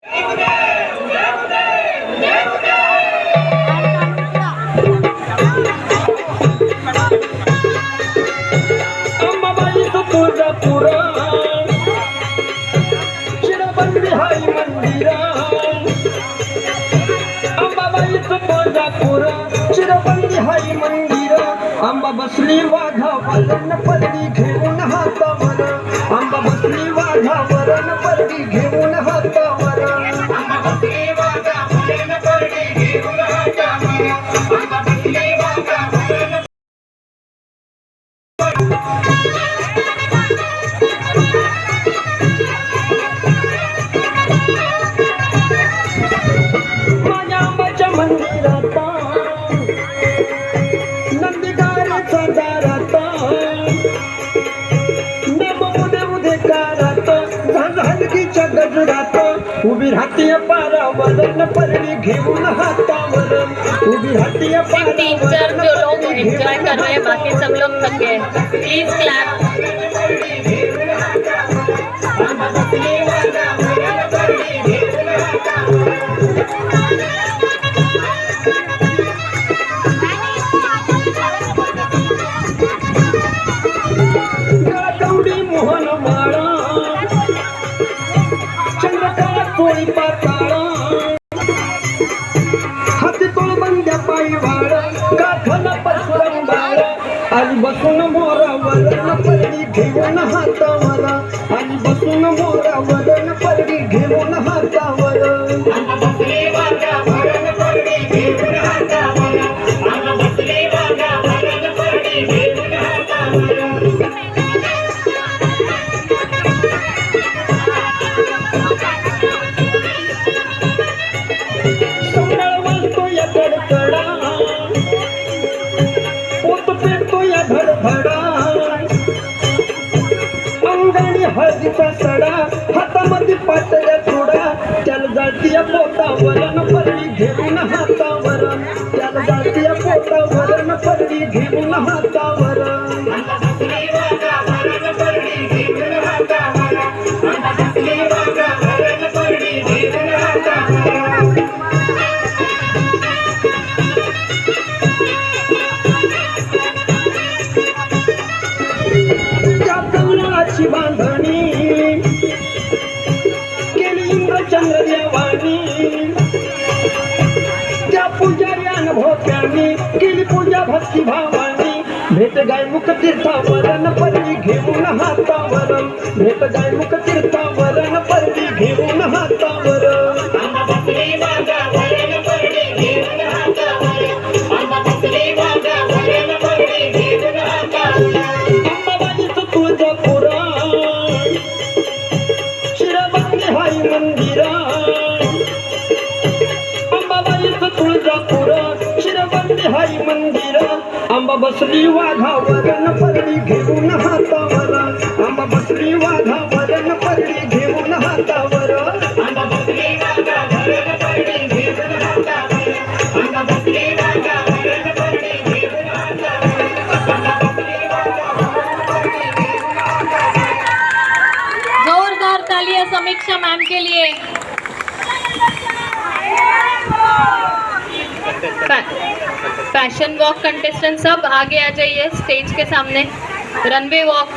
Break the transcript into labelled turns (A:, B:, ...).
A: अंबाबाईचं तुळजापूर शिरबंदी हाय मंदिरा, अंबाबाईचं तुळजापूर शिरबंदी हाय मंदिरा, अंबा बसली वाघावर न पदरी घेऊन हातावर, अंबा बसली वाघावर न पदरी घेऊन हातावर, अंबा बसली वाघावर न पदरी घेऊन हातावर, अंबा बसली वाघावर न माझ्या आंबाच्या मंदिरात नंदीगाराचा दारात नेमउदे उदे कारात झांझालगीच्या गजरात उभी राहतीय पारावर न परडी घेऊन हातावर, उभी राहतीय
B: टीचर जो लोग एंजॉय कर रहे हैं, बाकी सब लोग थके हैं, प्लीज क्लैप।
A: गौडी मोहन माळा चंद्रकला चोळी पाताळा, हाती तोळबंद्या पायी वाळ काठन परशुराम बाळ, आली बसून मोरावर न परडी घेऊन हातावर, आली बसून मोरावर न परडी घेऊन हातावर, अंबा बसली वाघावर न परडी घेऊन हातावर, अंबा बसली वाघावर न परडी घेऊन हातावर, संडाळ वाजतो या कडकडा, पोत पेटतो या धडधडा, अंगाने हळदीचा सडा, हातामध्ये पातळ्या चुडा, त्याला जातीय पोटावर न परडी घेऊन हातावर, त्याला जातीय पोटावर न परडी घेऊन हातावर, अंबा बसली वाघावर न परडी घेऊन हातावर, अंबा बसली वाघावर न परडी घेऊन हातावर, त्या कमळाची बांधणी केली इंद्रचंद्र देवानी, त्या पुजाऱ्यान भोप्यानी केली पूजा भक्ती भावानी, भेट गाय मुख तीर्थावर न परडी घेऊन हातावर, भेट गाय मुख तीर्थावर न परडी घेऊन हातावर, अंबा बसली वाघावर न परडी घेऊन हातावर, अंबा बसली वाघावर न परडी घेऊन हातावर, अंबाबाईचं तुळजापूर शिरबंदी हाय मंदिरा, अंबाबाईचं तुळजापूर शिरबंदी हाय मंदिरा, अंबा बसली वाघावर न परडी घेऊन हातावर, अंबा बसली वाघावर न परडी घेऊन हातावर, अंबा बसली वाघावर न परडी घेऊन हातावर, अंबा बसली वाघावर न परडी घेऊन हातावर, अंबा बसली वाघावर न परडी घेऊन हातावर।
B: जोरदार तालियां समीक्षा मैम के लिए। फैशन वॉक कंटेस्टेंट सब आगे आ जाइए स्टेज के सामने, रनवे वॉक।